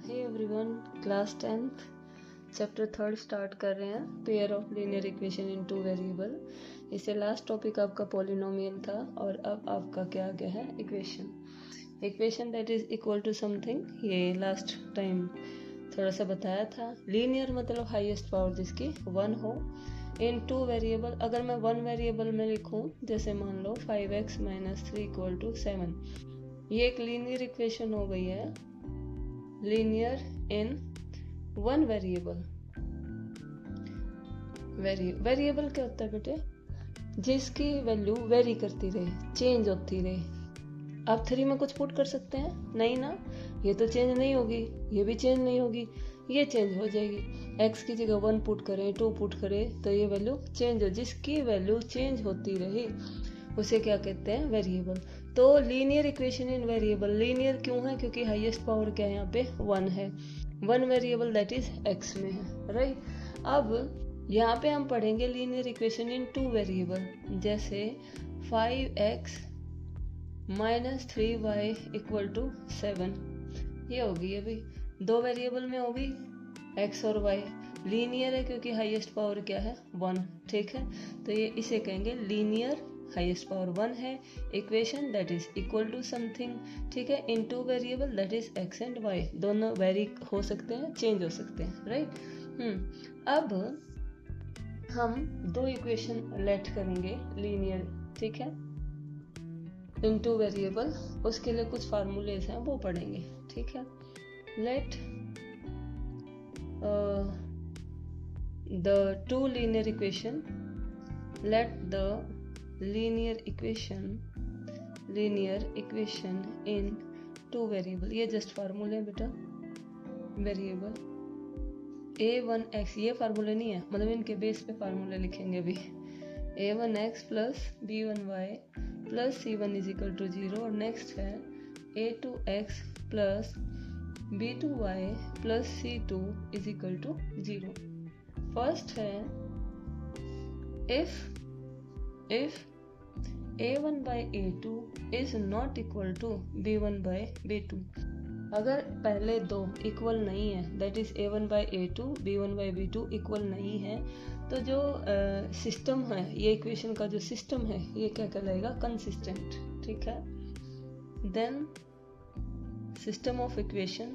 हे everyone, class 10th chapter 3 start कर रहे हैं। Pair of linear equation in two variable. इससे लास्ट टॉपिक आपका पॉलिनोमियल था और अब आपका क्या गया है, equation that is equal to something. ये लास्ट टाइम थोड़ा सा बताया था। लीनियर मतलब हाईएस्ट पावर जिसकी 1 हो इन टू वेरिएबल। अगर मैं 1 वेरिएबल में लिखूं, जैसे मान लो 5x - 3 = 7, ये एक लीनियर इक्वेशन हो गई है। लीनियर इन 1 वेरिएबल। वेरिएबल क्या होता है बेटे? जिसकी वैल्यू वेरी करती रहे, चेंज होती रहे। आप 3 में कुछ पुट कर सकते हैं? नहीं ना, ये तो चेंज नहीं होगी, ये भी चेंज नहीं होगी, ये चेंज हो जाएगी। x की जगह 1 पुट करें, 2 पुट करें तो ये वैल्यू चेंज हो। जिसकी वैल्यू चेंज होती रहे उसे क्या कहते हैं, वेरिएबल। तो लीनियर इक्वेशन इन वेरिएबल। लीनियर क्यों है? क्योंकि हाईएस्ट पावर क्या है यहाँ पे, 1 है। 1 वेरिएबल दैट इज x में है, राइट। अब यहाँ पे हम पढ़ेंगे लीनियर इक्वेशन इन 2 वेरिएबल। जैसे 5x - 3y = 7, ये होगी। अभी 2 वेरिएबल में होगी x और y। लीनियर है क्योंकि हाईएस्ट पावर क्या है, 1, ठीक है। तो ये इसे कहेंगे लीनियर, हाईएस्ट पावर 1 है, equation that is equal to something, ठीक है, in 2 variable that is x and y। दोनों वेरी हो सकते हैं, चेंज हो सकते हैं, राइट। अब हम 2 इक्वेशन लेट करेंगे लीनियर, ठीक है, इन 2 वेरिएबल। उसके लिए कुछ फार्मूलेज हैं, वो पढ़ेंगे, ठीक है। Let the two linear equation, let the linear equation in 2 variable। ये जस्ट फार्मूले बेटा, वेरिएबल a1x, ये फार्मूले नहीं है, मतलब इनके बेस पे फार्मूले लिखेंगे अभी। a1x + b1y + c1 = 0। और नेक्स्ट है a2x + b2y + c2 = 0। फर्स्ट है if a1/a2 is not equal to b1/b2। अगर पहले दो इक्वल नहीं है, that is a1/a2 b1/b2 equal नहीं है, तो जो सिस्टम है, ये इक्वेशन का जो सिस्टम है, ये क्या कहलाएगा, कंसिस्टेंट, ठीक है। Then system of equation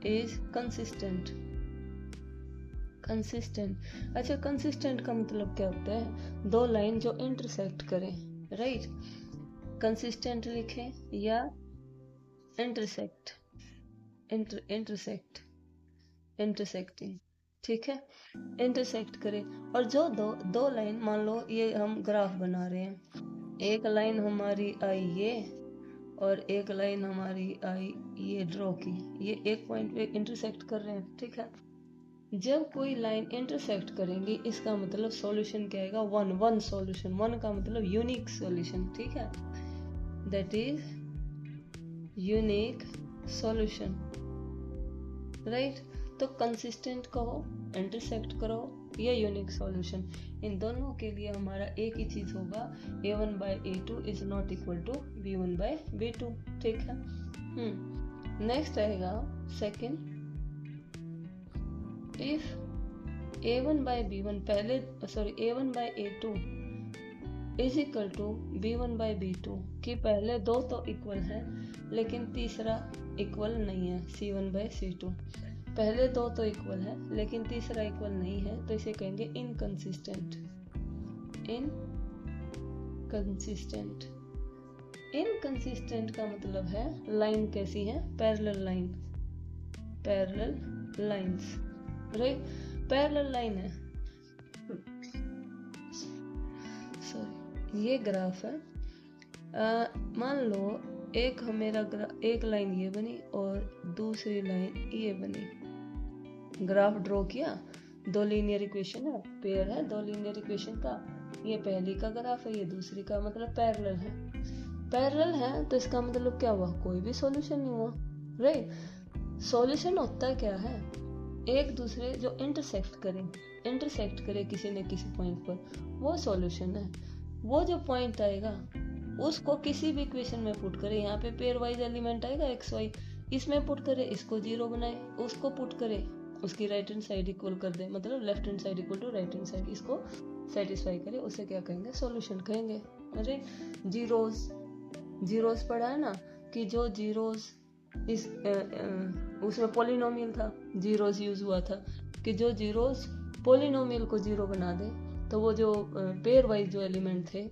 is consistent. अच्छा, कंसिस्टेंट का मतलब क्या होता है? 2 लाइन जो इंटरसेक्ट करें, राइट। कंसिस्टेंट लिखें या इंटरसेक्टिंग, ठीक है, इंटरसेक्ट करें। और जो दो लाइन, मान लो ये हम ग्राफ बना रहे हैं, एक लाइन हमारी आई ये और एक लाइन हमारी आई ये ड्रॉ की, ये एक पॉइंट पे इंटरसेक्ट कर रहे हैं, ठीक है। जब कोई लाइन इंटरसेक्ट करेंगी, इसका मतलब सॉल्यूशन क्या आएगा, 1 सॉल्यूशन। 1 का मतलब यूनिक सॉल्यूशन, ठीक है, that is unique solution, right. तो कंसिस्टेंट कहो, इंटरसेक्ट करो या यूनिक सॉल्यूशन, इन दोनों के लिए हमारा एक ही चीज होगा, a1/a2 is not equal to b1/b2, ठीक है। नेक्स्ट आएगा second, if a1/b1 a1/a2 is equal to b1/b2, कि पहले 2 तो इक्वल है लेकिन तीसरा इक्वल नहीं है, c1/c2। पहले 2 तो इक्वल है लेकिन तीसरा इक्वल नहीं है, तो इसे कहेंगे इनकंसिस्टेंट। इनकंसिस्टेंट का मतलब है लाइन कैसी है, parallel lines, right. Parallel line है, सॉरी, ये ग्राफ है। मान लो एक लाइन ये बनी और दूसरी लाइन ये बनी। ग्राफ ड्रॉ किया, 2 लीनियर इक्वेशन है, पेयर है 2 लीनियर इक्वेशन का। ये पहली का ग्राफ है, ये दूसरी का, मतलब पैरेलल है। तो इसका मतलब क्या हुआ, कोई भी सॉल्यूशन नहीं हुआ, राइट। सॉल्यूशन होता क्या है, एक दूसरे जो इंटरसेक्ट करे किसी न किसी पॉइंट पर, वो सॉल्यूशन है। वो जो पॉइंट आएगा उसको किसी भी इक्वेशन में पुट करे, यहाँ पे पेयर वाइज एलिमेंट आएगा एक्स वाई, इसमें पुट करे, इसको 0 बनाए, उसको पुट करे, उसकी राइट हैंड साइड इक्वल कर दे, मतलब left hand side equal to right hand side, इसको सेटिस्फाई करे, उसे क्या कहेंगे, सॉल्यूशन कहेंगे। अरे जीरोस पढ़ा है ना कि जो जीरोस इस उसमें पॉलिनोमियल था, जीरोस यूज हुआ था कि जो जीरोस पॉलिनोमियल को 0 बना दे तो वो जो पेयर वाइज जो एलिमेंट थे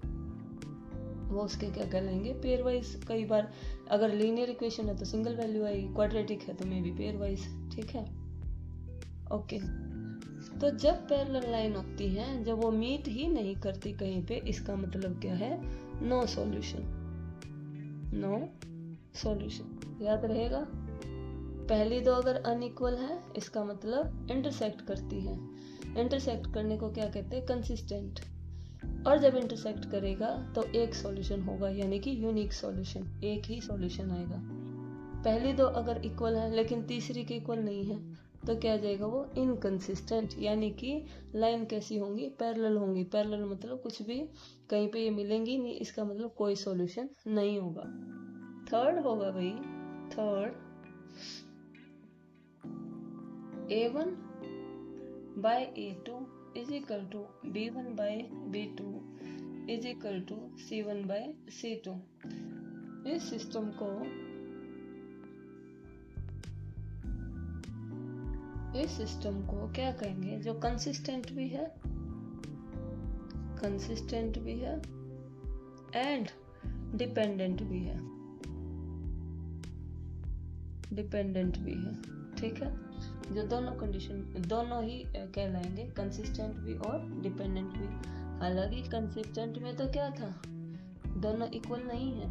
वो उसके क्या कहलाएंगे, पेयर वाइज। कई बार अगर लीनियर इक्वेशन है तो सिंगल वैल्यू आएगी, क्वाड्रेटिक है तो मे बी पेयर वाइज। ठीक है, ओके। तो जब पैरेलल लाइन होती है, जब वो मीट ही नहीं करती कहीं पे, इसका मतलब क्या है, नो सॉल्यूशन, नो सॉल्यूशन। याद रहेगा, पहली दो अगर अनइक्वल है इसका मतलब इंटरसेक्ट करती है, इंटरसेक्ट करने को क्या कहते हैं, कंसिस्टेंट। और जब इंटरसेक्ट करेगा तो एक सॉल्यूशन होगा, यानी कि यूनिक सॉल्यूशन, एक ही सॉल्यूशन आएगा। पहली दो अगर इक्वल है लेकिन तीसरी के इक्वल नहीं है तो क्या आ जाएगा, वो इनकंसिस्टेंट, यानी कि लाइन कैसी होंगी, पैरेलल होंगी। पैरेलल मतलब कुछ भी कहीं पे ये मिलेंगी नहीं, इसका मतलब कोई सॉल्यूशन नहीं होगा। थर्ड होगा भाई, third A1 by A2 is equal to B1 by B2 is equal to C1 by C2। इस सिस्टम को क्या कहेंगे, जो कंसिस्टेंट भी है, कंसिस्टेंट भी है एंड डिपेंडेंट भी है, डिपेंडेंट भी है। ठीक है, जो दोनों कंडीशन, दोनों ही कहलाएंगे, कंसिस्टेंट भी और डिपेंडेंट भी। हालांकि कंसिस्टेंट में तो क्या था, दोनों इक्वल नहीं है,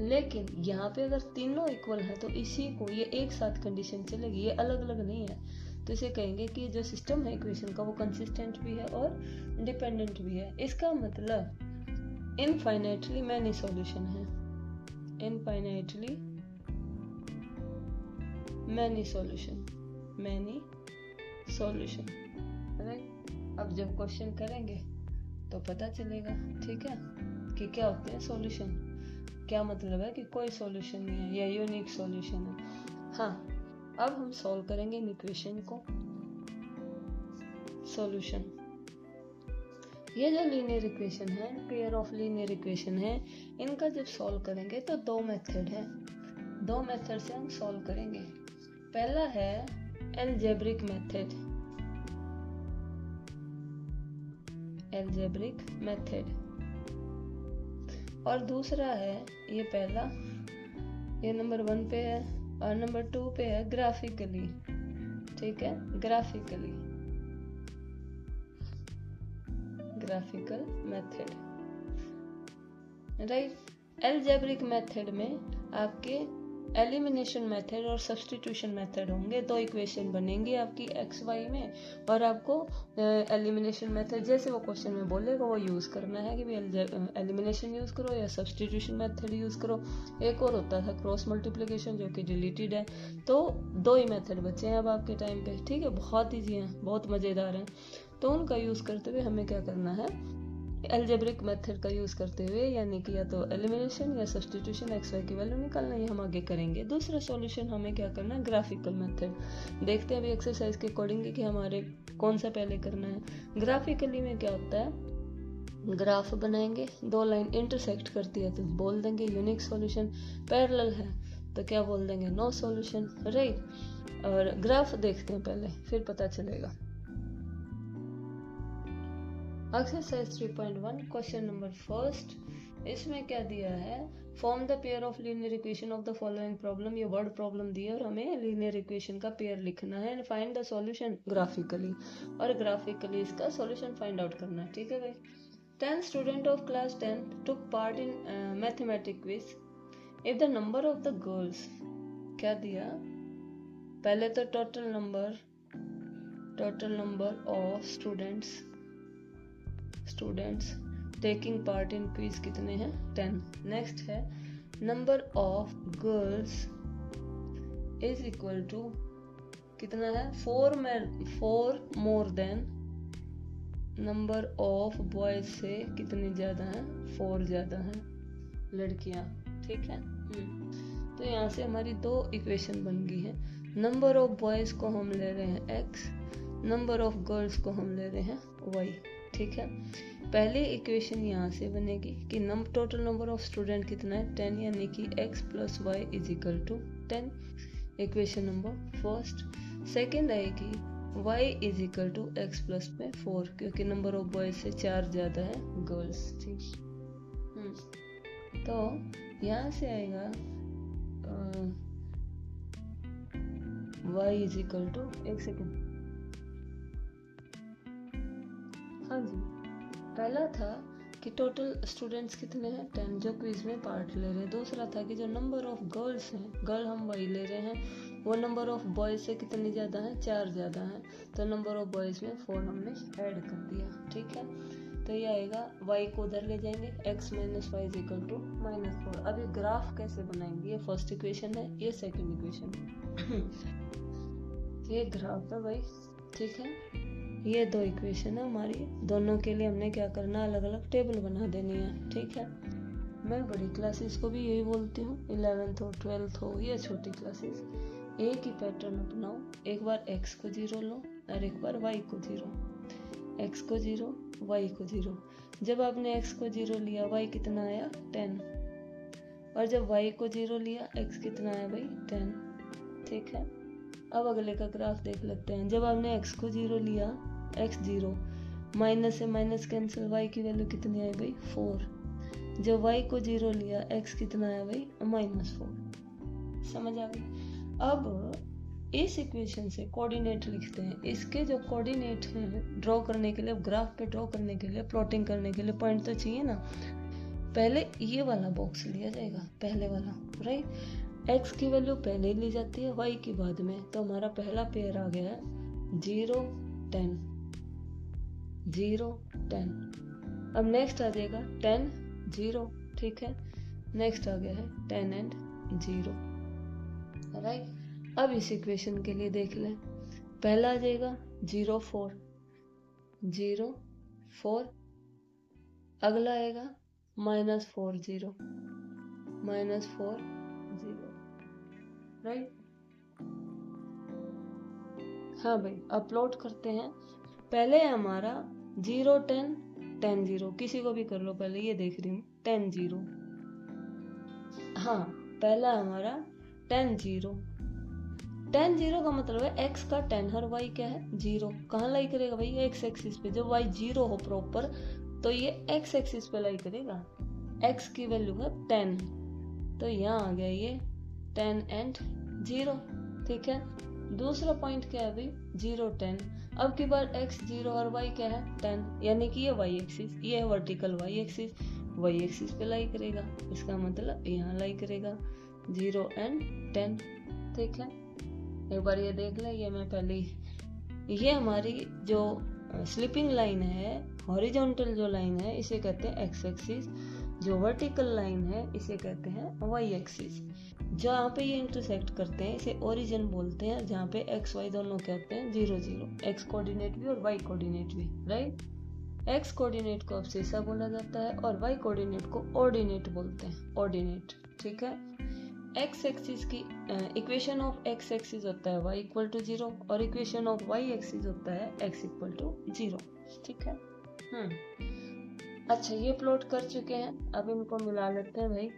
लेकिन यहाँ पे अगर तीनों इक्वल है तो इसी को, ये एक साथ कंडीशन चलेगी, ये अलग अलग नहीं है। तो इसे कहेंगे कि जो सिस्टम है इक्वेशन का वो कंसिस्टेंट भी है और डिपेंडेंट भी है। इसका मतलब इनफाइनाइटली मैनी सॉल्यूशन है, infinitely many solution, many solution. अब जब क्वेश्चन करेंगे तो पता चलेगा, ठीक है, कि क्या होते हैं सॉल्यूशन, क्या मतलब है कि कोई सॉल्यूशन नहीं है या यूनिक सॉल्यूशन है। हाँ, अब हम सॉल्व करेंगे इन इक्वेशन को। सॉल्यूशन, ये जो लीनियर इक्वेशन है, पेयर ऑफ लीनियर इक्वेशन है, इनका जब सॉल्व करेंगे तो दो मेथड है, दो मेथड से हम सॉल्व करेंगे। पहला है अलजेब्रिक मेथड, अलजेब्रिक मेथड, और दूसरा है, ये पहला, ये नंबर 1 पे है और नंबर 2 पे है ग्राफिकली। ठीक है, graphically, graphical method, right. Algebraic method में आपके एलिमिनेशन मेथड और सब्स्टिट्यूशन मेथड होंगे, दो इक्वेशन बनेंगी आपकी एक्स वाई में, और आपको एलिमिनेशन मेथड जैसे वो क्वेश्चन में बोलेगा वो यूज करना है कि एलिमिनेशन यूज करो या सब्स्टिट्यूशन मेथड यूज करो। एक और होता था क्रॉस मल्टीप्लिकेशन जो कि डिलीटेड है। तो दो ही मेथड बचे हैं अब आपके टाइम पे, ठीक है, बहुत ईजी हैं, बहुत मजेदार हैं। तो उनका यूज करते हुए हमें क्या करना है, अलजेब्रिक मेथड का यूज करते हुए, यानी कि या तो एलिमिनेशन या सब्स्टिट्यूशन एक्स वाई की वैल्यू निकालना, ये हम आगे करेंगे। दूसरा सॉल्यूशन हमें क्या करना है, ग्राफिकल मेथड। देखते हैं अभी एक्सरसाइज के अकॉर्डिंग कि हमारे कौन सा पहले करना है। ग्राफिकली में क्या होता है, ग्राफ बनाएंगे, दो लाइन इंटरसेक्ट करती है तो बोल देंगे यूनिक सॉल्यूशन, पैरेलल है तो क्या बोल देंगे, नो सॉल्यूशन, राइट। और ग्राफ देखते हैं पहले, फिर पता चलेगा। एक्सरसाइज 3.1 क्वेश्चन नंबर फर्स्ट, इसमें क्या दिया है, form the pair of linear equation of the following problem. ये वर्ड प्रॉब्लम दी है और हमें लीनियर इक्वेशन का पेयर लिखना है, फाइंड द सॉल्यूशन ग्राफिकली, और ग्राफिकली इसका सॉल्यूशन फाइंड आउट करना है। ठीक है भाई। 10 student of class 10 took part in mathematics quiz. If the number of the girls, क्या दिया, पहले तो total number of students taking part in quiz कितने हैं, 10। नेक्स्ट है number of girls is equal to कितना है, 4 more than number of boys से कितने ज़्यादा हैं, 4 ज़्यादा हैं लड़कियां, ठीक है। तो यहाँ से हमारी दो इक्वेशन बन गई है। नंबर ऑफ बॉयज को हम ले रहे हैं x, नंबर ऑफ गर्ल्स को हम ले रहे हैं y, ठीक है। पहले इक्वेशन यहाँ से बनेगी कि टोटल नंबर ऑफ स्टूडेंट कितना है 10, यानी कि x plus y is equal to 10, equation number first. Second आएगी y is equal to x plus में 4, क्योंकि नंबर ऑफ बॉयज से 4 ज़्यादा है गर्ल्स, ठीक। तो यहाँ से आएगा y इज इक्वल टू, एक सेकेंड, हाँ जी, पहला था कि टोटल स्टूडेंट्स कितने हैं 10 जो क्विज में पार्ट ले रहे हैं। दूसरा था कि जो नंबर ऑफ गर्ल्स हैं, गर्ल हम वही ले रहे हैं, वो नंबर ऑफ बॉयज से कितनी ज़्यादा है, 4 ज़्यादा है, तो नंबर ऑफ बॉयज में 4 हमने ऐड कर दिया, ठीक है। तो ये आएगा y को उधर ले जाएंगे, x minus y is equal to -4। अब ये ग्राफ कैसे बनाएंगे, ये फर्स्ट इक्वेशन है, ये सेकेंड इक्वेशन है। ये ग्राफ है भाई, ठीक है। ये दो इक्वेशन है हमारी, दोनों के लिए हमने क्या करना है, अलग अलग टेबल बना देनी है, ठीक है। मैं बड़ी क्लासेस को भी यही बोलती हूँ, 11th हो 12th हो या छोटी क्लासेस, एक ही पैटर्न अपनाओ। एक बार x को 0 लो और एक बार y को 0, x को 0 y को 0। जब आपने x को 0 लिया y कितना आया 10, और जब y को 0 लिया x कितना आया भाई 10, ठीक है। अब अगले का ग्राफ देख लेते हैं। जब आपने x को 0 लिया x 0, माइनस से माइनस कैंसिल, y की वैल्यू कितनी आई भाई 4। जब y को 0 लिया x कितना आया भाई -4। समझ आ गई। अब इस इक्वेशन से कोऑर्डिनेट लिखते हैं। इसके जो कोऑर्डिनेट हैं ड्रॉ करने के लिए, ग्राफ पे ड्रॉ करने के लिए, प्लॉटिंग करने के लिए पॉइंट तो चाहिए ना। पहले ये वाला बॉक्स लिया जाएगा, पहले वाला, राइट। x की वैल्यू पहले ली जाती है, y की बाद में। तो हमारा पहला पेयर आ गया है 0 10 0 10। अब नेक्स्ट आ जाएगा 10 0, ठीक है। नेक्स्ट आ गया है 10 एंड 0, राइट। अब इस इक्वेशन के लिए देख लें, पहला आ जाएगा 0 4 0 4, अगला आएगा -4 0 -4 0, राइट। हाँ भाई, अपलोड करते हैं। पहले है हमारा 0 10 10 0, किसी को भी कर लो, पहले ये देख रही हूँ 10 0। हाँ, पहला हमारा 10 0। 10 0 का मतलब है x का 10 और y क्या है 0। कहाँ लाई करेगा भाई, x एक्सिस पे। जब y 0 हो प्रॉपर तो ये x एक्सिस पे लाई करेगा। x की वैल्यू है 10, तो यहाँ आ गया ये 10 एंड 0, ठीक है। दूसरा पॉइंट क्या है भाई 0 10। अब की बार x 0 और y क्या है 10, यानी कि ये y एक्सिस, ये है वर्टिकल y एक्सिस पे लाई करेगा। इसका मतलब यहाँ लाई करेगा 0 एंड 10, ठीक है। एक बार ये देख ले, ये मैं पहले ये हमारी जो स्लिपिंग लाइन है, हॉरिजॉन्टल जो लाइन है इसे कहते हैं x एक्सिस, जो वर्टिकल लाइन है इसे कहते हैं y एक्सिस। जहाँ पे ये इंटरसेक्ट करते हैं इसे ओरिजिन बोलते हैं, जहाँ पे x y दोनों कहते हैं 0 0, x कोऑर्डिनेट भी और y कोऑर्डिनेट भी, राइट। x कोऑर्डिनेट को अब्सिसा बोला जाता है और y कोऑर्डिनेट को ऑर्डिनेट बोलते हैं, ऑर्डिनेट, ठीक है। x एक्सिस की इक्वेशन ऑफ x एक्सिस होता है y इक्वल टू 0 और इक्वेशन ऑफ y एक्सिस होता है x इक्वल टू 0, ठीक है। अच्छा, ये प्लॉट कर चुके हैं, अब इनको मिला लेते हैं भाई,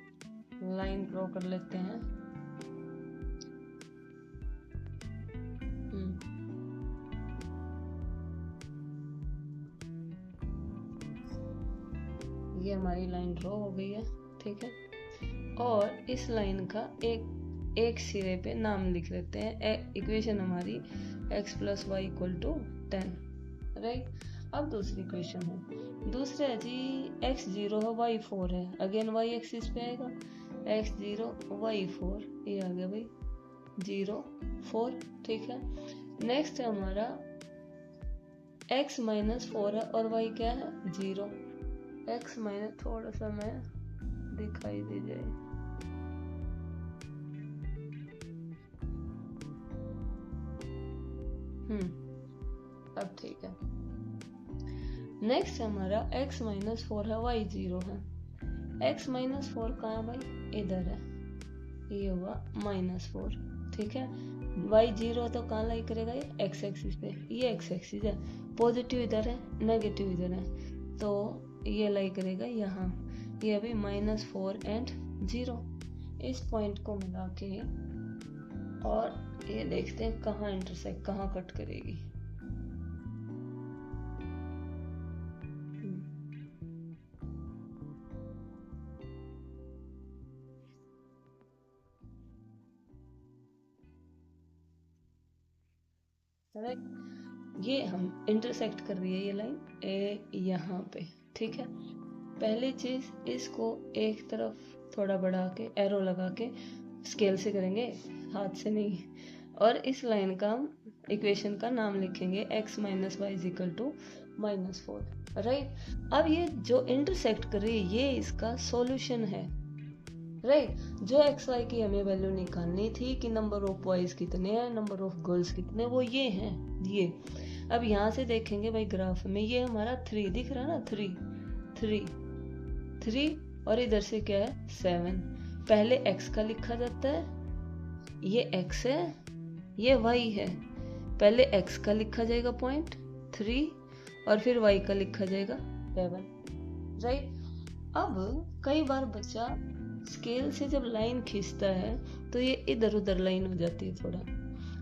लाइन ड्रॉ कर लेते हैं। ये हमारी लाइन ड्रॉ हो गई है, ठीक है। और इस लाइन का एक सिरे पे नाम लिख लेते हैं। इक्वेशन हमारी x plus y equal to 10, right. अब दूसरी इक्वेशन है, दूसरा है जी x 0 है y 4 है, अगेन y एक्सिस पे आएगा x 0 y 4, ये आ गया भाई 0 4, ठीक है। नेक्स्ट है हमारा x -4 है और y क्या है 0। x माइनस, थोड़ा सा मैं दिखाई दे जाए, अब ठीक है। नेक्स्ट हमारा x माइनस 4 है, y 0 है। x माइनस 4 कहाँ है भाई, इधर है, ये हुआ -4, ठीक है। y 0 तो कहाँ लाई करेगा, ये x एक्सिस पे, ये x एक्सिस है, पॉजिटिव इधर है, नेगेटिव इधर है, तो ये लाई करेगा यहाँ, ये अभी -4 एंड 0। इस पॉइंट को मिला के और ये देखते हैं कहाँ इंटरसेक्ट, कहाँ कट करेगी। ये हम इंटरसेक्ट कर रही है ये लाइन ए यहाँ पे, ठीक है। पहली चीज, इसको एक तरफ थोड़ा बढ़ा के एरो लगा के स्केल से करेंगे, हाथ से नहीं, और इस लाइन का इक्वेशन का नाम लिखेंगे x minus y is equal to -4, right. अब ये जो इंटरसेक्ट कर रही है ये इसका सॉल्यूशन है, राइट। जो एक्स वाई की हमें वैल्यू निकालनी थी कि नंबर ऑफ बॉयज कितने हैं, नंबर ऑफ गर्ल्स कितने, वो ये हैं, ये। अब यहाँ से देखेंगे भाई ग्राफ में, ये हमारा 3 दिख रहा है ना, 3 और इधर से क्या है 7। पहले x का लिखा जाता है, ये x है, ये y है, पहले x का लिखा जाएगा पॉइंट 3 और फिर y का लिखा जाएगा 7, राइट। अब कई बार बच्चा स्केल से जब लाइन खींचता है तो ये इधर उधर लाइन हो जाती है थोड़ा,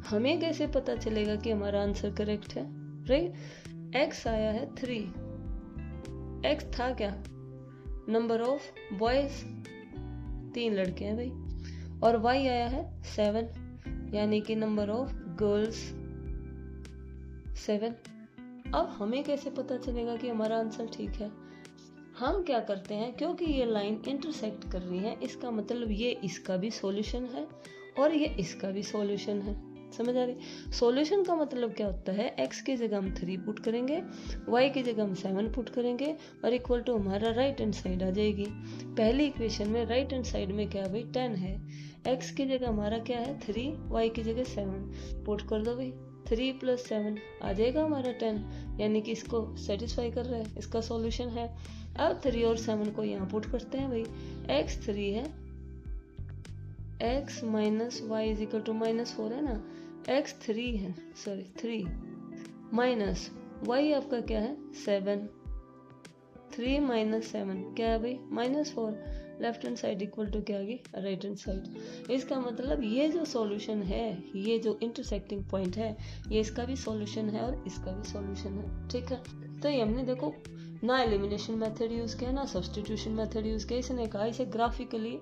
हमें कैसे पता चलेगा कि हमारा आंसर करेक्ट है, राइट। x आया है 3, x था क्या, नंबर ऑफ बॉयज, 3 लड़के हैं भाई, और y आया है 7, यानी कि नंबर ऑफ गर्ल्स 7। अब हमें कैसे पता चलेगा कि हमारा आंसर ठीक है, हम क्या करते हैं, क्योंकि ये लाइन इंटरसेक्ट कर रही है, इसका मतलब ये इसका भी सॉल्यूशन है और ये इसका भी सॉल्यूशन है, समझ आ रही। सॉल्यूशन का मतलब क्या होता है, x की जगह हम 3 पुट करेंगे, y की जगह हम 7 पुट करेंगे और इक्वल टू हमारा राइट हैंड साइड आ जाएगी। पहली इक्वेशन में राइट हैंड साइड में क्या है भाई 10 है, x की जगह हमारा क्या है 3, y की जगह 7, पुट कर दो भाई, 3 + 7 आ जाएगा हमारा 10, यानी कि इसको सेटिस्फाई कर रहा है, इसका सॉल्यूशन है। अब 3 और 7 को यहाँ पुट करते हैं भाई, x 3 है, x minus y is equal to -4 है ना, x 3 है, सॉरी 3 माइनस y आपका क्या है 7, 3 - 7 क्या है भाई -4, left hand side equal to क्या आ गई राइट हैंड साइड। इसका मतलब ये जो सॉल्यूशन है, ये जो इंटरसेक्टिंग पॉइंट है, ये इसका भी सॉल्यूशन है और इसका भी सॉल्यूशन है, ठीक है। तो ये हमने देखो ना एलिमिनेशन मेथड यूज किया ना सब्स्टिट्यूशन मेथड यूज किया, इसने कहा इसे ग्राफिकली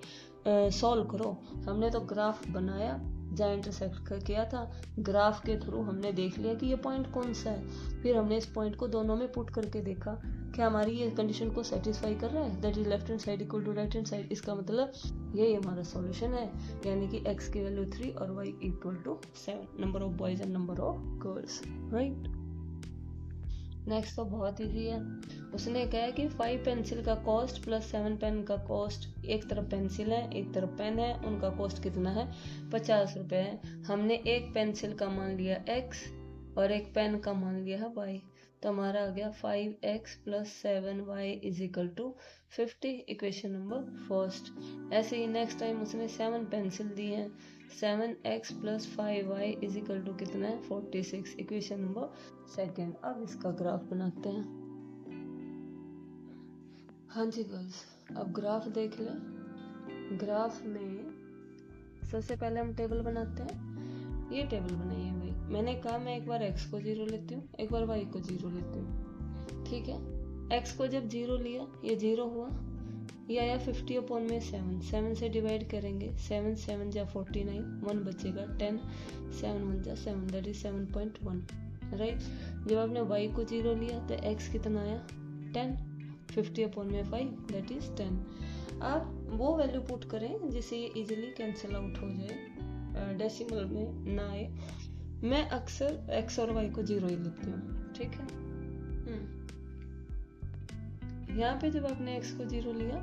सॉल्व करो, हमने तो ग्राफ बनाया जहाँ इंटरसेक्ट किया था, ग्राफ के थ्रू हमने देख लिया कि ये पॉइंट कौन सा है, फिर हमने इस पॉइंट को दोनों में पुट करके देखा क्या हमारी ये कंडीशन को सेटिस्फाई कर रहा है, that is left hand side equal to right hand side. इसका मतलब ये हमारा सॉल्यूशन है, यानी कि x की वैल्यू 3 और y equal to 7, number of boys and number of girls, right. Next तो बहुत इजी है, उसने कहा है कि 5 पेंसिल का कॉस्ट प्लस 7 पेन का कॉस्ट, एक तरफ पेंसिल है एक तरफ पेन है, उनका कॉस्ट कितना है 50 रुपये है। हमने एक पेंसिल का मान लिया x और एक पेन का मान लिया है y, तो हमारा आ गया 5x + 7y is equal to 50, equation number first. ऐसे ही नेक्स्ट टाइम उसने 7 पेंसिल दी है, 7x + 5y is equal to कितना है 46, इक्वेशन नंबर सेकेंड। अब इसका ग्राफ बनाते हैं। हाँ जी गर्ल्स, अब ग्राफ देख लें। ग्राफ में सबसे पहले हम टेबल बनाते हैं, ये टेबल बनाइए भाई। मैंने कहा मैं एक बार x को 0 लेती हूँ, एक बार y को 0 लेती हूँ, ठीक है। x को जब 0 लिया ये 0 हुआ, ये आया 50/7, 7 से डिवाइड करेंगे, 7 7 जा 49, 1 बचेगा 10, 7 1 जा 7, दैट इज 7.1, राइट। जब आपने y को 0 लिया तो x कितना आया 10, 50/5 दैट इज 10। आप वो वैल्यू पुट करें जिससे ये इजीली कैंसिल आउट हो जाए, डेसिमल में ना आए। मैं अक्सर x और y को 0 ही लेती हूँ, ठीक है। यहाँ पे जब आपने x को 0 लिया,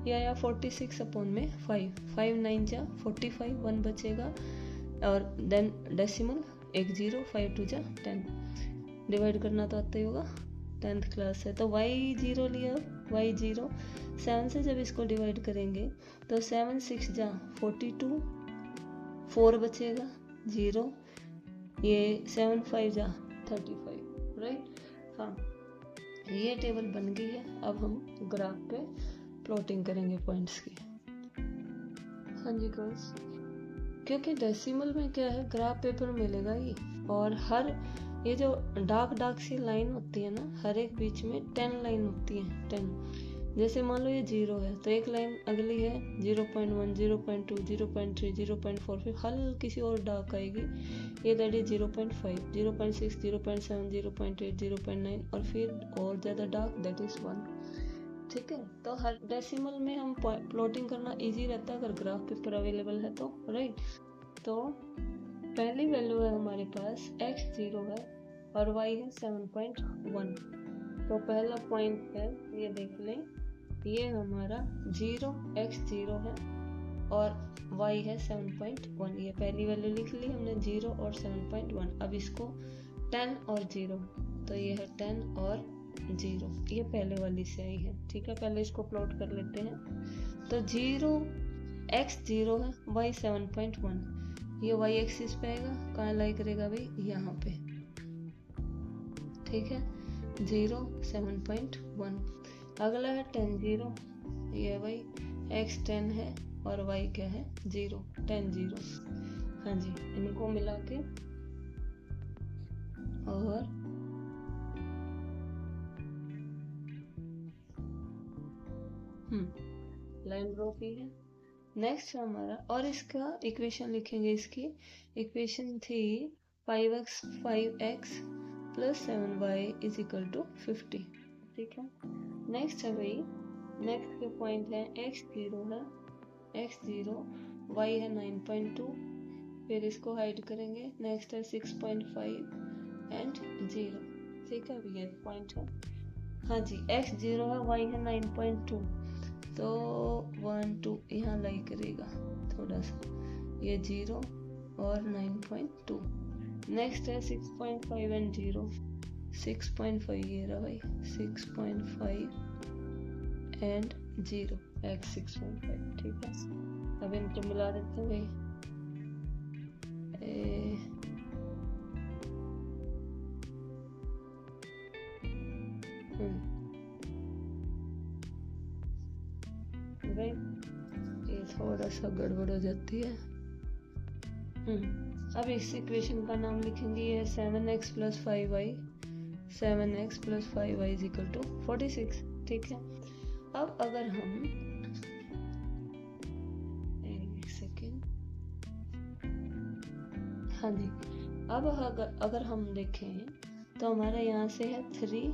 ये आया 46/5, 5 9 जा 45, 1 बचेगा और देन डेसिमल एक 0, 5 2 जा 10, डिवाइड करना तो आता ही होगा, 10th क्लास है। तो y0 लिया, y0 7 से जब इसको डिवाइड करेंगे तो 7 6 जा 42, 4 बचेगा 0, ये 7 5 जा 35, राइट। हाँ, ये टेबल बन गई है। अब हम ग्राफ पे प्लॉटिंग करेंगे पॉइंट्स की। हाँ जी गर्ल्स, क्योंकि डेसिमल में क्या है, ग्राफ पेपर मिलेगा ही, और हर ये जो डार्क सी लाइन होती है ना, हर एक बीच में 10 लाइन होती है, 10। जैसे मान लो ये 0 है तो एक लाइन अगली है 0.1, 0.2, 0.3, 0.4, फिर हल्की सी और डार्क आएगी, ये दैट इज 0.5, 0.6, 0.7, 0.8, 0.9, और फिर और ज़्यादा डार्क दैट इज 1। ठीक है, तो हर डेसिमल में हम प्लॉटिंग करना इजी रहता है अगर ग्राफ पेपर अवेलेबल है तो, राइट। तो पहली वैल्यू है हमारे पास x0 है और y है 7.1। तो पहला पॉइंट है, ये देख लें, ये हमारा 0x0 है और y है 7.1। ये पहली वैल्यू लिख ली हमने, 0 और 7.1। अब इसको 10 और 0, तो ये है 10 और 0, ये पहले वाली से आई है। ठीक है, पहले इसको प्लॉट कर लेते हैं। तो 0x0 है, y 7.1, ये y एक्सिस पे आएगा, कहाँ लाई करेगा भाई, यहाँ पे। ठीक है, 0 7.1। अगला है 10 0, ये भाई x 10 है और y क्या है 0, 10 0। हाँ जी, इनको मिला के और लाइन ड्रॉ की है। नेक्स्ट हमारा, और इसका इक्वेशन लिखेंगे, इसकी इक्वेशन थी 5x 5x plus 7y is equal to 50। ठीक है, नेक्स्ट है भाई, नेक्स्ट के पॉइंट है x0 है, x0, y है 9.2, फिर इसको हाइड करेंगे। नेक्स्ट है 6.5 एंड 0। ठीक है, ये पॉइंट है। हाँ जी, x0 है, y है 9.2, तो 1 2 यहाँ लाई करेगा थोड़ा सा, ये 0 और 9.2। नेक्स्ट है 6.5 एंड 0, 6.5 ये रहा भाई, 6.5 एंड 0, x 6.5। ठीक है, अब इनको मिला देते हैं भाई। ये थोड़ा सा गड़बड़ हो जाती है। अब इस इक्वेशन का नाम लिखेंगे, ये 7x plus 5y, 7x plus 5y is equal to 46। ठीक है, अब अगर हम एक सेकेंड, हाँ जी, अब अगर हम देखें तो हमारा यहाँ से है 3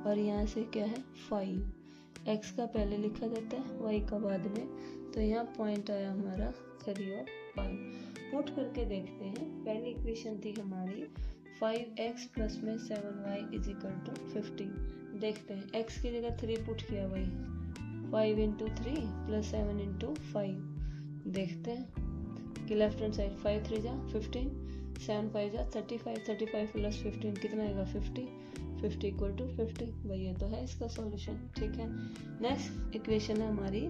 और यहाँ से क्या है 5। x का पहले लिखा जाता है, y का बाद में, तो यहाँ पॉइंट आया हमारा 3 और 5। पुट करके देखते हैं। पहली इक्वेशन थी हमारी 5x प्लस में 7y इज इक्वल टू 15। देखते हैं, x की जगह 3 पुट किया भाई, 5 इंटू 3 प्लस 7 इंटू 5। देखते हैं कि लेफ्ट हैंड साइड 5 3 जा 15, 7 5 जा 35, 35 प्लस 15 कितना आएगा 50, 50 इक्वल टू 50। भाई ये तो है इसका सॉल्यूशन। ठीक है, नेक्स्ट इक्वेशन है हमारी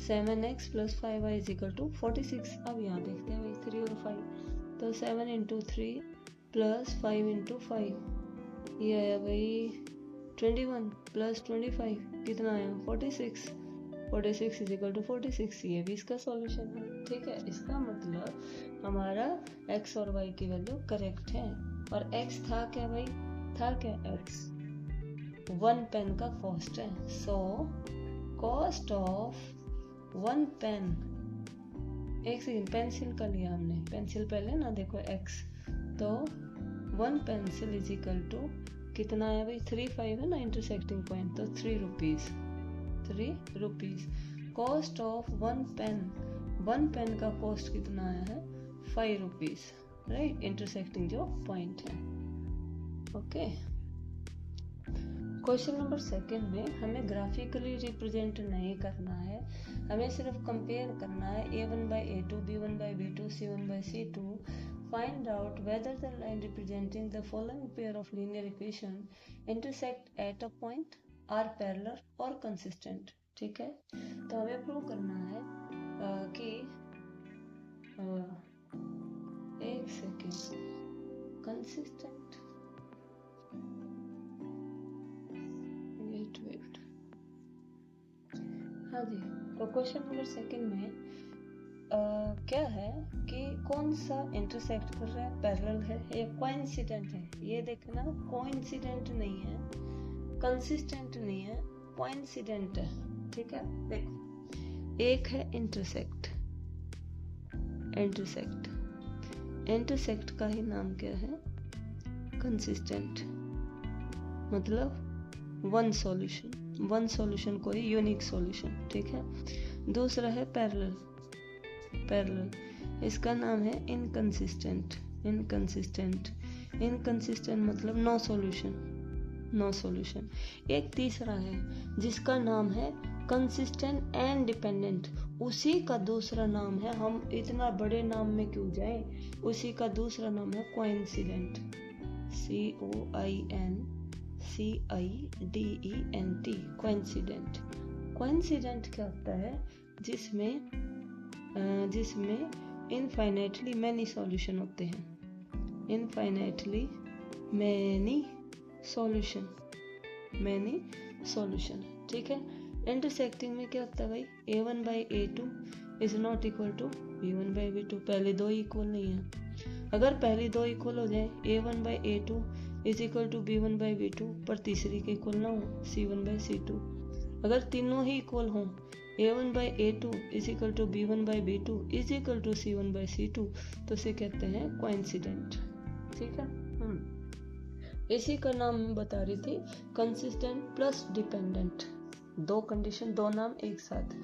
7x plus 5y is equal to 46। अब यहाँ देखते हैं भाई 3 और 5, तो 7 इंटू 3 प्लस 5 इंटू 5, ये आया भाई 21 प्लस 25 कितना आया 46, 46 इज इक्वल टू 46। ये भी इसका सॉल्यूशन है। ठीक है, इसका मतलब हमारा x और y की वैल्यू करेक्ट है। और x था क्या भाई, था क्या x, 1 पेन का कॉस्ट है। सो कॉस्ट ऑफ 1 पेन, एक सेकेंड, पेंसिल का लिया हमने, पेंसिल पहले ना देखो x, तो 1 पेंसिल इज इक्वल टू कितना आया भाई 3 5 है ना इंटरसेक्टिंग पॉइंट, तो 3 rupees, 3 rupees. Cost of 1 pen, 1 pen का कॉस्ट कितना आया है 5 रुपीज, राइट, इंटरसेक्टिंग जो पॉइंट है। ओके, क्वेश्चन नंबर सेकंड में हमें ग्राफिकली रिप्रेजेंट नहीं करना है, हमें सिर्फ कंपेयर करना है a1/a2, b1/b2, c1/c2. Find out whether the line representing the following pair of linear equation intersect at a point, are parallel or consistent. ठीक है, तो हमें प्रूव करना है कि एक सेकेंड, कंसिस्टेंट, वेट, हाँ जी। तो क्वेश्चन नंबर सेकंड में क्या है कि कौन सा इंटरसेक्ट कर रहा है, पैरेलल है या कोइंसिडेंट है। ये देखना, कोइंसिडेंट नहीं है, कंसिस्टेंट नहीं है, कोइंसिडेंट है। ठीक है, देखो, एक है इंटरसेक्ट, इंटरसेक्ट का ही नाम क्या है, कंसिस्टेंट, मतलब वन सॉल्यूशन कोई यूनिक सॉल्यूशन। ठीक है, दूसरा है पैरेलल, इसका नाम है इनकंसिस्टेंट मतलब नो सॉल्यूशन। एक तीसरा है जिसका नाम है कंसिस्टेंट एंड डिपेंडेंट, उसी का दूसरा नाम है, हम इतना बड़े नाम में क्यों जाएं, उसी का दूसरा नाम है कोइंसिडेंट, COINCIDENT, कोइंसिडेंट क्या होता है, जिसमें इनफाइनाइटली मैनी सॉल्यूशन होते हैं, मैनी सॉल्यूशन। ठीक है, इंटरसेक्टिंग में क्या होता है भाई, a1/a2 is not equal to b1/b2, पहले दो इक्वल नहीं है। अगर पहली दो इक्वल हो जाए, a1/a2 is equal to b1/b2, पर तीसरी के इक्वल ना हो, c1/c2। अगर तीनों ही इक्वल हों, a1/a2 is equal to b1/b2 is equal to c1/c2, तो इसे कहते हैं कोइंसिडेंट। ठीक है, इसी का नाम मैं बता रही थी, कंसिस्टेंट प्लस डिपेंडेंट, दो कंडीशन, दो नाम एक साथ,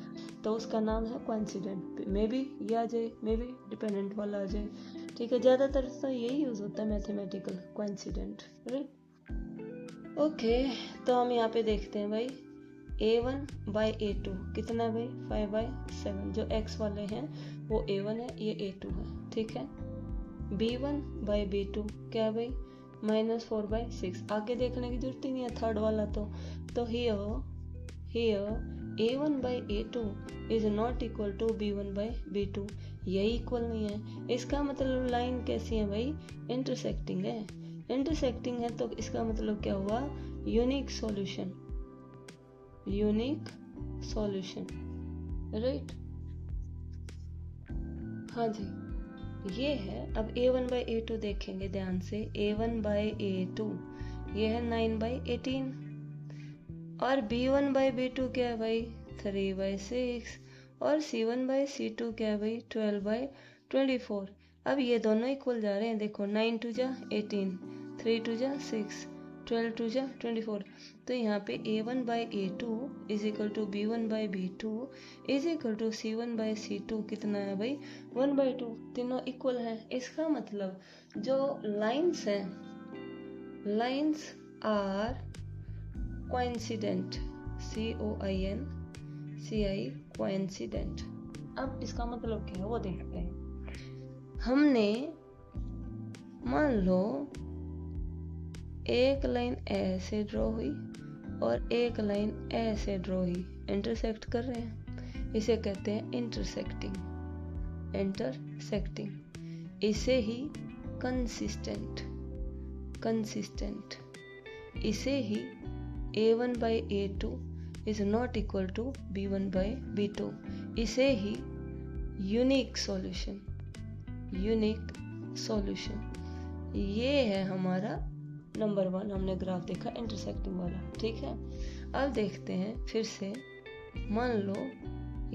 तो उसका नाम है कोइंसिडेंट। मे बी ये आ जाए, मे बी डिपेंडेंट वाला आ जाए। ठीक है, ज्यादातर तो यही यूज होता है, मैथमेटिकल कोइंसिडेंट, राइट। ओके, तो हम यहाँ पे देखते हैं भाई, a1/a2 कितना भाई, 5/7, जो x वाले हैं वो a1 है, ये a2 है। ठीक है, b1/b2 क्या भाई, -4/6, आगे देखने की जरूरत ही नहीं है, थर्ड वाला तो here a1/a2 is not equal to b1/b2, यही इक्वल नहीं है। इसका मतलब लाइन कैसी है भाई, इंटरसेक्टिंग है, तो इसका मतलब क्या हुआ, यूनिक सॉल्यूशन, राइट। हाँ जी, ये है। अब a1/a2 देखेंगे ध्यान से, a1/a2 ये है 9/18, और b1/b2 क्या है भाई, 3/6, और c1/c2 क्या है भाई, 12/24। अब ये दोनों इक्वल जा रहे हैं, देखो 9 2 जा 18, 3 2 जा 6, 12 2 जा 24, तो यहाँ पे a1/a2 is equal to b1/b2 is equal to c1/c2 कितना है भाई, 1/2, तीनों इक्वल है। इसका मतलब जो लाइंस हैं, lines are coincident, COINCI, coincident. अब इसका मतलब क्या है वो देखते हैं। हमने मान लो एक लाइन ऐसे ड्रॉ हुई और एक लाइन ऐसे ड्रॉ हुई, इंटरसेक्ट कर रहे हैं, इसे कहते हैं इंटरसेक्टिंग, इसे ही कंसिस्टेंट, इसे ही a1/a2 is not equal to b1/b2, इसे ही यूनिक सॉल्यूशन। ये है हमारा नंबर 1, हमने ग्राफ देखा इंटरसेक्टिंग वाला। ठीक है, अब देखते हैं फिर से, मान लो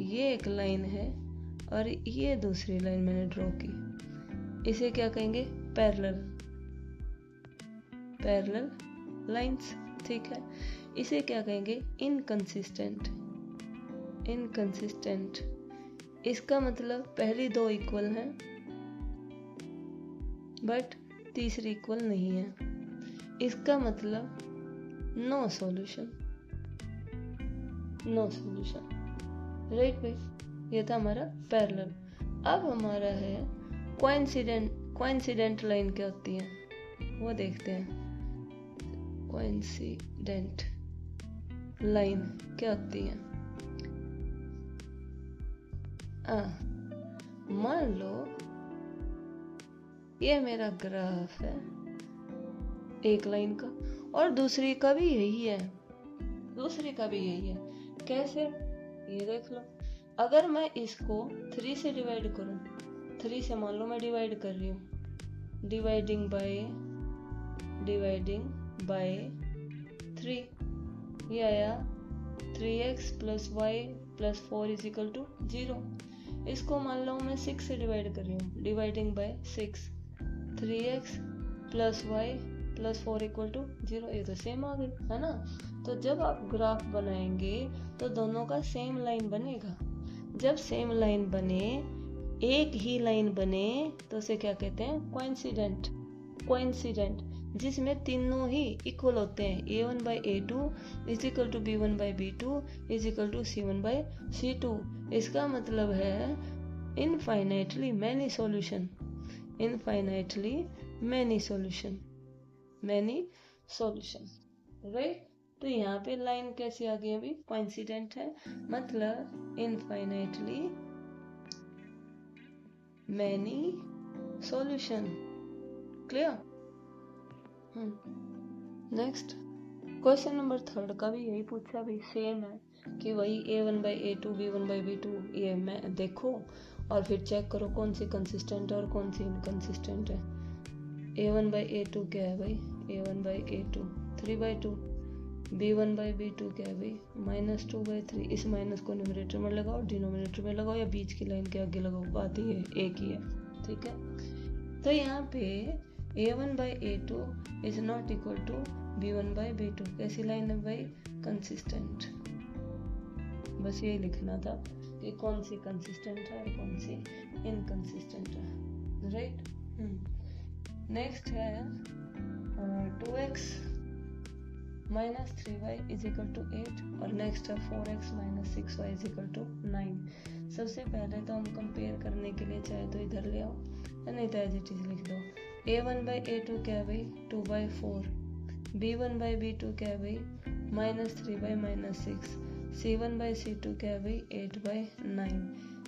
ये एक लाइन है और ये दूसरी लाइन मैंने ड्रॉ की, इसे क्या कहेंगे, पैरेलल लाइंस। ठीक है, इसे क्या कहेंगे, इनकंसिस्टेंट। इसका मतलब पहली दो इक्वल हैं बट तीसरी इक्वल नहीं है। इसका मतलब no solution, no solution, right भाई। ये था हमारा पैरेलल। अब हमारा है कोइंसिडेंट। कोइंसिडेंट लाइन क्या होती है वो देखते हैं। कोइंसिडेंट लाइन क्या होती है? मान लो ये मेरा ग्राफ है एक लाइन का, और दूसरी का भी यही है, दूसरी का भी यही है। कैसे? ये देख लो, अगर मैं इसको 3 से डिवाइड करूं, 3 से मान लो मैं डिवाइड कर रही हूं, डिवाइडिंग बाय 3, ये आया 3x + y + 4 = 0। इसको मान लो मैं 6 से डिवाइड कर रही हूँ, डिवाइडिंग बाय 6, 3x + y + 4 = 0। ये तो सेम आ गई है ना। तो जब आप ग्राफ बनाएंगे तो दोनों का सेम लाइन बनेगा। जब सेम लाइन बने, एक ही लाइन बने, तो उसे क्या कहते हैं? कोइंसिडेंट। कोइंसिडेंट जिसमें तीनों ही इक्वल होते हैं। a1/a2 = b1/b2 = c1/c2। इसका मतलब है infinitely many solution, infinitely many solution, many solution, right. तो यहाँ पे लाइन कैसी आ गई? अभी कोइंसिडेंट है, मतलब infinitely many solution. Clear? Next question number 3 का भी यही पूछा, भी सेम है कि वही a1/a2 b1/b2 ये मैं देखो और फिर चेक करो कौन सी कंसिस्टेंट है और कौन सी इनकंसिस्टेंट है। a1/a2 क्या है भाई? a1/a2 3/2, b1/b2 क्या है भाई? -2/3। इस माइनस को न्यूमरेटर में लगाओ, डिनोमिनेटर में लगाओ, या बीच की लाइन के आगे लगाओ, बात ही है, एक ही है, ठीक है। तो यहाँ पे a1/a2 is not equal to b1/b2। कैसी लाइन है भाई? कंसिस्टेंट। बस यही लिखना था कि कौन सी कंसिस्टेंट है और कौन सी इनकंसिस्टेंट है, राइट। नेक्स्ट है 2x - 3y = 8, और नेक्स्ट है 4x - 6y = 9। सबसे पहले तो हम कंपेयर करने के लिए चाहे तो इधर ले आओ, नहीं तो एज इट इज लिख दो। a1/a2 क्या है भाई? 2/4, b1/b2 क्या है भाई? -3/-6, c1/c2 क्या है भाई? 8/9।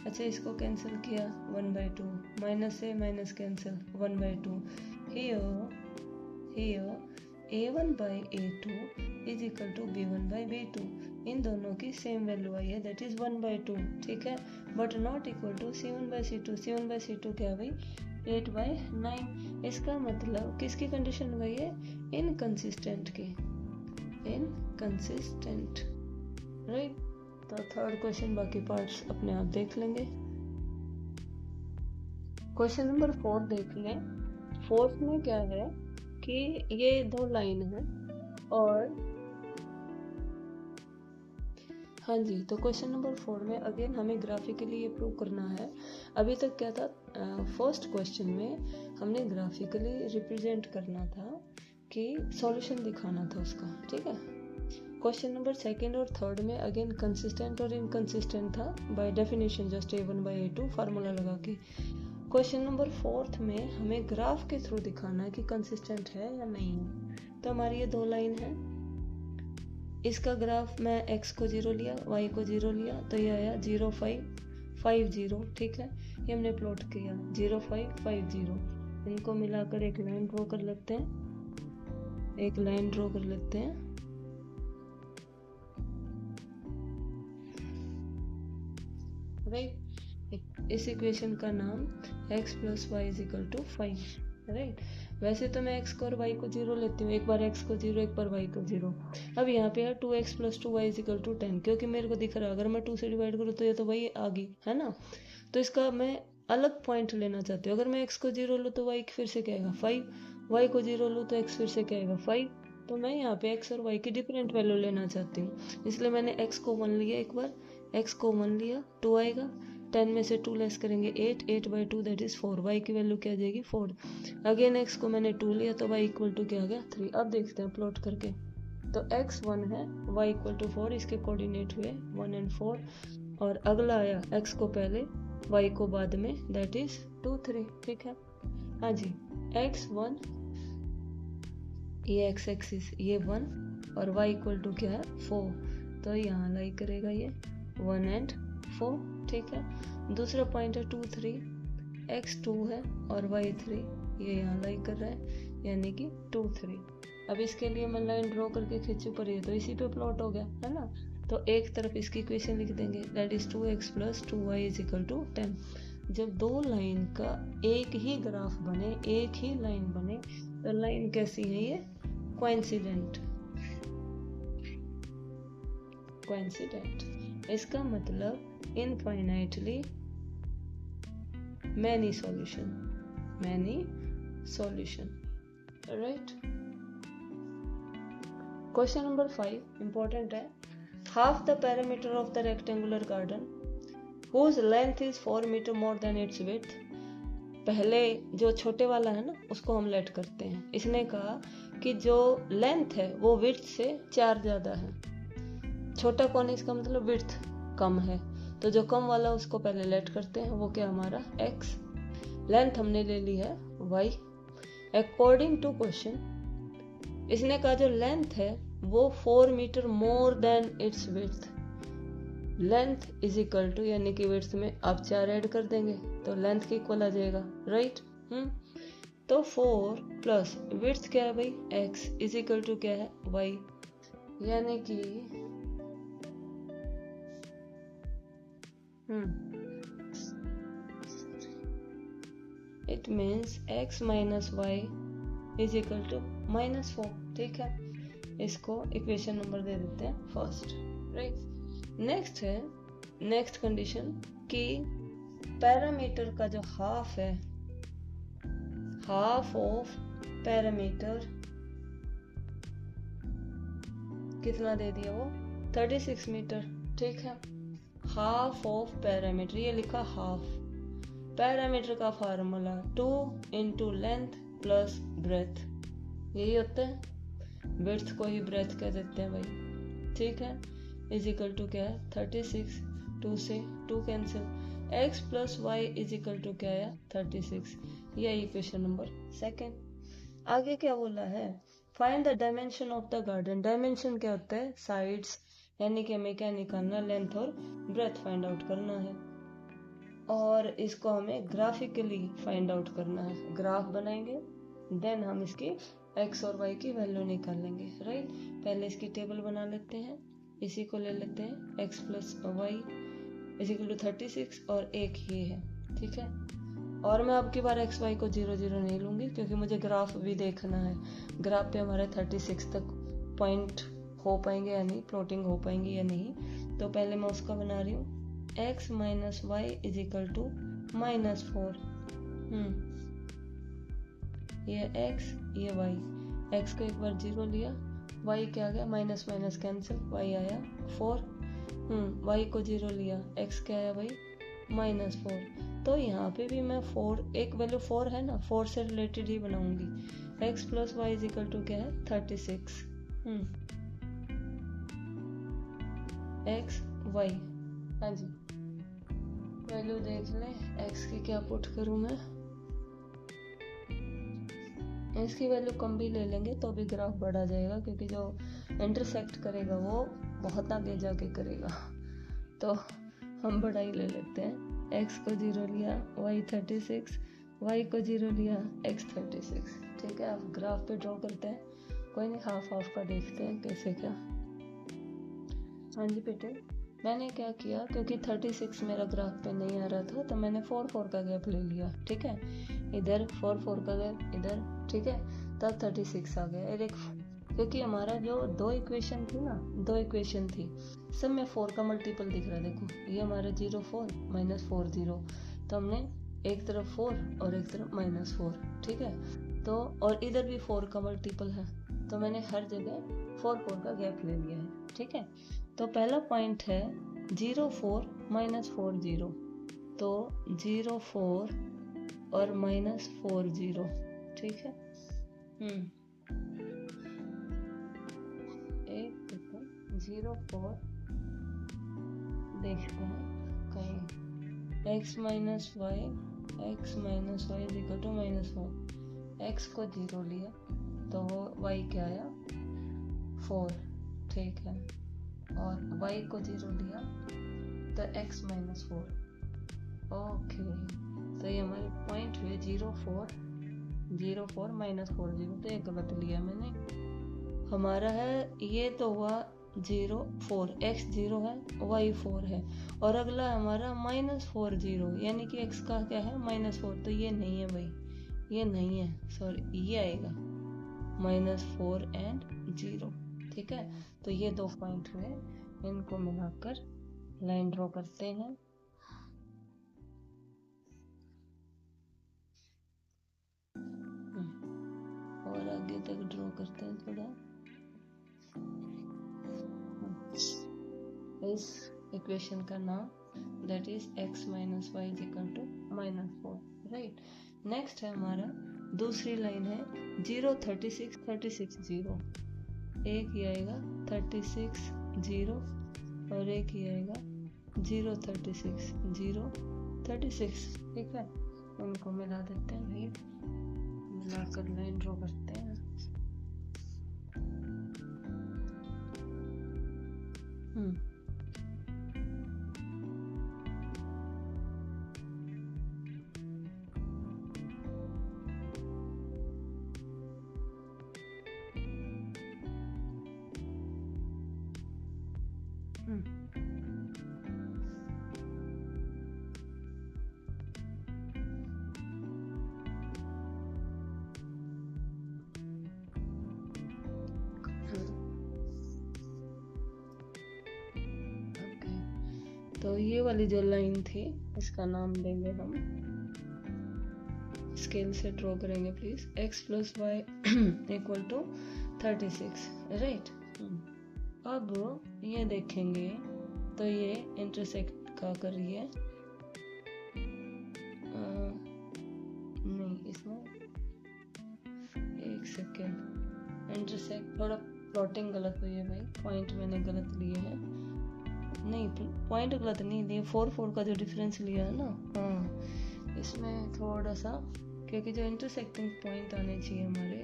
अच्छा, इसको कैंसिल किया 1/2, माइनस से minus cancel 1/2। here a1/a2 = b1/b2। इन दोनों की सेम वैल्यू आई है, दैट इज 1/2, ठीक है, but not equal to c1/c2। c1/c2 क्या है भाई? 8/9। इसका मतलब किसकी कंडीशन हो गई है? इनकंसिस्टेंट की, इनकंसिस्टेंट, राइट। तो थर्ड क्वेश्चन बाकी पार्ट्स अपने आप देख लेंगे। क्वेश्चन नंबर 4 देख लें। फोर्थ में क्या है कि ये दो लाइन है, और हाँ जी, तो क्वेश्चन नंबर 4 में अगेन हमें ग्राफिकली ये प्रूव करना है। अभी तक क्या था? फर्स्ट क्वेश्चन में हमने ग्राफिकली रिप्रेजेंट करना था कि सॉल्यूशन दिखाना था उसका, ठीक है। क्वेश्चन नंबर 2 और 3 में अगेन कंसिस्टेंट और इनकंसिस्टेंट था, by definition just a1/a2 formula लगा के। क्वेश्चन नंबर 4 में हमें ग्राफ के थ्रू दिखाना है कि कंसिस्टेंट है या नहीं है। तो हमारी ये दो लाइन है, इसका ग्राफ मैं x को 0 लिया, y को 0 लिया, तो ये आया 0 5 5 0, ठीक है। ये हमने प्लॉट किया 0 5 5 0। इनको मिलाकर एक लाइन ड्रॉ कर लेते हैं, एक लाइन ड्रॉ कर लेते हैं। राइट, इस इक्वेशन का नाम x + y = 5, राइट। वैसे तो मैं x को और y को 0 लेती हूँ, एक बार x को 0 एक बार y को 0। अब यहाँ पे है 2x + 2y = 10, क्योंकि मेरे को दिख रहा है अगर मैं 2 से डिवाइड करूँ तो ये तो वही आ गई है ना। तो इसका मैं अलग पॉइंट लेना चाहती हूँ। अगर मैं x को 0 लूँ तो y फिर से क्या आएगा 5, y को 0 लूँ तो x फिर से क्या आएगा 5। तो मैं यहाँ पे x और y की डिफरेंट वैल्यू लेना चाहती हूँ, इसलिए मैंने x को 1 लिया, एक बार x को 1 लिया, 2 आएगा, 10 में से 2 लेस करेंगे 8, 8/2 दैट इज 4, y की वैल्यू क्या आ जाएगी 4। अगेन x को मैंने 2 लिया तो y = क्या आ गया 3। अब देखते हैं प्लॉट करके, तो x 1 है, y इक्वल टू 4, इसके कोऑर्डिनेट हुए 1 एंड 4, और अगला आया x को पहले y को बाद में, दैट इज 2 3। ठीक है, हाँ जी, x1 ये x एक्सिस ये 1 और y इक्वल टू क्या है 4, तो यहाँ लाई करेगा ये 1 एंड 4। ठीक है, दूसरा पॉइंट है 2 3, x 2 है और y 3, ये यहाँ लाई कर रहा है यानी कि 2 3। अब इसके लिए मैं लाइन ड्रॉ करके खींचू पर ये तो इसी पे प्लॉट हो गया है ना, तो एक तरफ इसकी इक्वेशन लिख देंगे, that is 2x plus 2y is equal to 10। जब दो लाइन का एक ही ग्राफ बने, एक ही लाइन बने, तो लाइन कैसी है ये, कोइंसिडेंट। कोइंसिडेंट इसका मतलब infinitely many solution, many solution, right. Question number 5 important है। Half the parameter of the rectangular garden whose length is 4 metre more than its width। पहले जो छोटे वाला है ना उसको हम लेट करते हैं। इसने कहा कि जो लेंथ है वो विड्थ से 4 ज्यादा है। छोटा कौन है, इसका मतलब विड्थ कम है, तो जो कम वाला उसको पहले लेट करते हैं, वो क्या हमारा x, लेंथ हमने ले ली है y। अकॉर्डिंग टू क्वेश्चन इसने कहा जो लेंथ है वो 4 metre more than its width. Length is equal to यानी कि विड्थ में आप 4 ऐड कर देंगे तो लेंथ के इक्वल आ जाएगा, राइट। तो 4 प्लस विड्थ क्या है भाई x इज इक्वल टू क्या है y, यानी कि it means x minus y is equal to -4। ठीक है, इसको इक्वेशन नंबर दे देते हैं फर्स्ट, राइट। नेक्स्ट है, नेक्स्ट कंडीशन कि पैरामीटर का जो हाफ है, हाफ ऑफ पैरामीटर कितना दे दिया वो 36 मीटर। ठीक है, हाफ ऑफ पैरामीटर, ये लिखा हाफ। पैरामीटर का formula 2 into length plus breadth, यही होता है, ब्रेथ को ही ब्रेथ कह देते हैं भाई। ठीक है, इज इक्वल टू क्या है 36, 2 से 2 cancel, x plus y is equal to क्या है 36। यह इक्वेशन नंबर सेकेंड। आगे क्या बोला है, find the dimension of the garden. Dimension क्या होता है, साइड्स, यानी कि हमें क्या निकालना, लेंथ और ब्रेथ फाइंड आउट करना है, और इसको हमें ग्राफिकली फाइंड आउट करना है। ग्राफ बनाएंगे, देन हम इसकी x और y की वैल्यू निकालेंगे, राइट। पहले इसकी टेबल बना लेते हैं, इसी को ले लेते हैं x plus y is equal to 36 और एक ये है। ठीक है, और मैं अब की बार x y को 0 0 नहीं लूंगी क्योंकि मुझे ग्राफ भी देखना है, ग्राफ पे हमारे 36 तक पॉइंट हो पाएंगे या नहीं, प्लॉटिंग हो पाएंगी या नहीं। तो पहले मैं उसका बना रही हूँ, x minus y is equal to -4। ये x ये y, x को एक बार 0 लिया, y क्या आ गया माइनस माइनस कैंसिल, y आया 4। y को 0 लिया, x क्या आया भाई -4। तो यहाँ पे भी मैं 4, एक वैल्यू 4 है ना, 4 से रिलेटेड ही बनाऊंगी। x plus y is equal to क्या है 36। x y, हाँ जी, वैल्यू देख लें, x की क्या पुट करूं मैं, इसकी वैल्यू कम भी ले लेंगे तो भी ग्राफ बढ़ा जाएगा क्योंकि जो इंटरसेक्ट करेगा वो बहुत आगे जाके करेगा, तो हम बड़ा ही ले लेते हैं। x को 0 लिया, y 36, y को 0 लिया, x 36। ठीक है, अब ग्राफ पे ड्रॉ करते हैं, कोई नहीं, हाफ हाफ का देखते हैं कैसे क्या। हाँ जी बेटे, मैंने क्या किया, क्योंकि 36 मेरा ग्राफ पे नहीं आ रहा था तो मैंने 4 4 का गैप ले लिया। ठीक है, इधर 4 4 का गैप इधर, ठीक है, तब 36 आ गया। एक क्योंकि हमारा जो दो इक्वेशन थी ना, 2 इक्वेशन थी, सब में 4 का मल्टीपल दिख रहा है। देखो ये हमारा 0 4 -4 0, तो हमने एक तरफ 4 और एक तरफ -4। ठीक है, तो और इधर भी 4 का मल्टीपल है, तो मैंने हर जगह 4 4 का गैप ले लिया है। ठीक है, तो पहला पॉइंट है 0 4 -4 0, तो 0 4 और -4 0। ठीक है, 0 4 देखते हैं कहीं x minus y is equal to -4, x को 0 लिया तो वो y क्या आया 4, ठीक है, और y को 0 लिया तो x -4। ओके, तो ये हमारे पॉइंट हुए 0 4 -4 तो ये गलत लिया मैंने। हमारा है ये तो हुआ 0 4, x 0 है y 4 है, और अगला हमारा -4 0, यानी कि x का क्या है -4, तो ये नहीं है भाई, ये नहीं है, सॉरी ये आएगा -4 एंड 0, ठीक है। तो ये 2 पॉइंट हुए, इनको मिलाकर लाइन ड्रॉ करते हैं। और आगे तक ड्रॉ करते हैं थोड़ा। इस इक्वेशन का नाम that is x minus y is equal to -4, right. Next है हमारा दूसरी लाइन है 0 36 36 0, एक ही आएगा 36 0 और एक ही आएगा 0 36 0 36, ठीक है। उनको मिला देते हैं भाई, मिलाकर लाइन ड्रॉ करते हैं। तो ये वाली जो लाइन थी इसका नाम देंगे हम, स्केल से ड्रॉ करेंगे please, x plus y equal to 36, right. अब ये देखेंगे तो ये इंटरसेक्ट का कर रही है, नहीं इसमें एक सेकेंड, इंटरसेक्ट थोड़ा प्लॉटिंग गलत हुई है भाई, पॉइंट मैंने गलत लिए हैं, नहीं पॉइंट गलत नहीं लिए, 4 4 का जो डिफरेंस लिया है ना, हाँ इसमें थोड़ा सा, क्योंकि जो इंटरसेक्टिंग पॉइंट आने चाहिए हमारे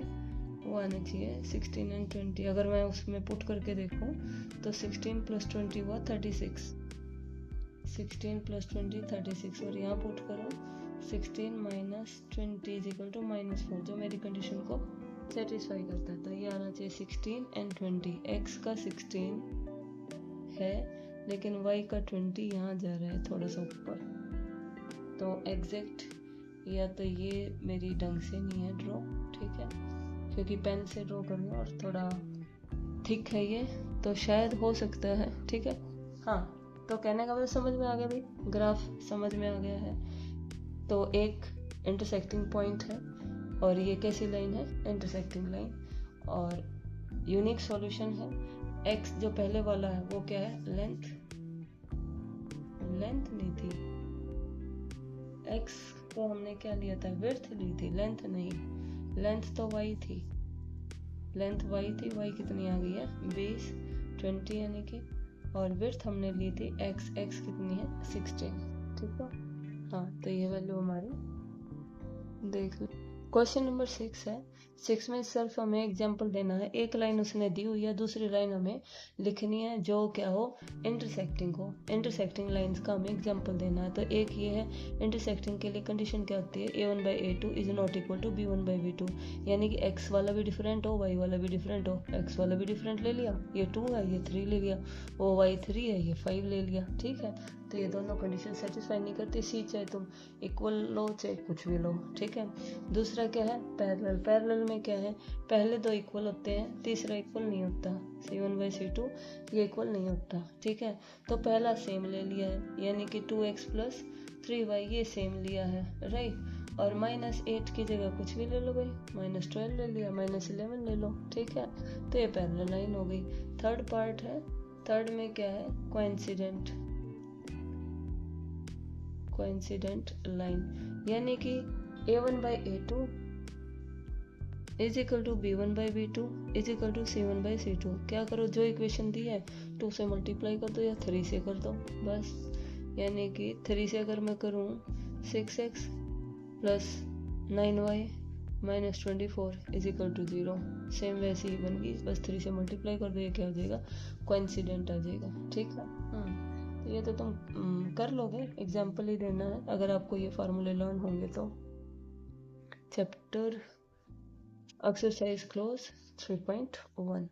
वो आने चाहिए 16 एंड 20। अगर मैं उसमें पुट करके देखूं तो 16 + 20 हुआ 36, 16 + 20 36, और यहाँ पुट करो 16 - 20 इज इक्वल टू -4, जो मेरी कंडीशन को सेटिस्फाई करता है। तो ये आना चाहिए 16 एंड 20, x का 16 है लेकिन y का 20 यहाँ जा रहा है थोड़ा सा ऊपर, तो एग्जैक्ट या तो ये मेरी ढंग से नहीं है ड्रॉ, ठीक है, क्योंकि पेन से ड्रॉ कर रही हूँ और थोड़ा थिक है ये, तो शायद हो सकता है, ठीक है। हाँ, तो कहने का मतलब समझ में आ गया भाई, ग्राफ समझ में आ गया है। तो एक इंटरसेक्टिंग पॉइंट है और ये कैसी लाइन है, इंटरसेक्टिंग लाइन, और यूनिक सॉल्यूशन है। x जो पहले वाला है वो क्या है, लेंथ नहीं थी, x को हमने क्या लिया था, विड्थ ली थी, लेंथ नहीं, लेंथ तो y थी, लेंथ y थी, y कितनी आ गई है 20 20 यानी कि, और विड्थ हमने ली थी x कितनी है 16, ठीक है। हाँ, तो ये वैल्यू हमारी देख लो। क्वेश्चन नंबर 6 है, 6 में सिर्फ हमें एग्जांपल देना है, एक लाइन उसने दी हुई है, दूसरी लाइन हमें लिखनी है जो क्या हो, इंटरसेक्टिंग हो, इंटरसेक्टिंग लाइंस का हमें एग्जांपल देना है। तो एक ये है, इंटरसेक्टिंग के लिए कंडीशन क्या होती है, a1/a2 is not equal to b1/b2, यानी कि x वाला भी डिफरेंट हो, y वाला भी डिफरेंट हो, x वाला भी डिफरेंट ले लिया, ये 2 है ये 3 ले लिया, वो y 3 है ये 5 ले लिया, ठीक है। तो ये दोनों कंडीशन सेटिस्फाई नहीं करती, सी चाहे तुम इक्वल लो चाहे कुछ भी लो, ठीक है। दूसरा क्या है, पैरेलल, पैरेलल में क्या है, पहले 2 इक्वल होते हैं, तीसरा इक्वल नहीं होता, c1/c2 ये इक्वल नहीं होता, ठीक है। तो पहला सेम ले लिया है, यानी कि 2x + 3y ये सेम लिया है, राइट, और -8 की जगह कुछ भी ले लो भाई, -12 ले लिया, -11 ले लो, ठीक है। तो ये पैरेलल लाइन हो गई। थर्ड पार्ट है, थर्ड में क्या है, कोइंसिडेंट लाइन, यानी कि a1/a2 is equal to b1/b2 is equal to c1/c2। क्या करो, जो इक्वेशन दी है 2 से मल्टीप्लाई कर दो या 3 से कर दो बस। यानी कि 3 से अगर मैं करूँ 6x plus 9y minus 24 is equal to 0, same वैसे ही बन गई, बस 3 से मल्टीप्लाई कर दो, ये क्या हो जाएगा, कोइंसिडेंट आ जाएगा। ठीक है, तो ये तो तुम कर लोगे, एग्जाम्पल ही देना है अगर आपको ये फार्मूले लर्न होंगे तो। Chapter exercise close 3.1।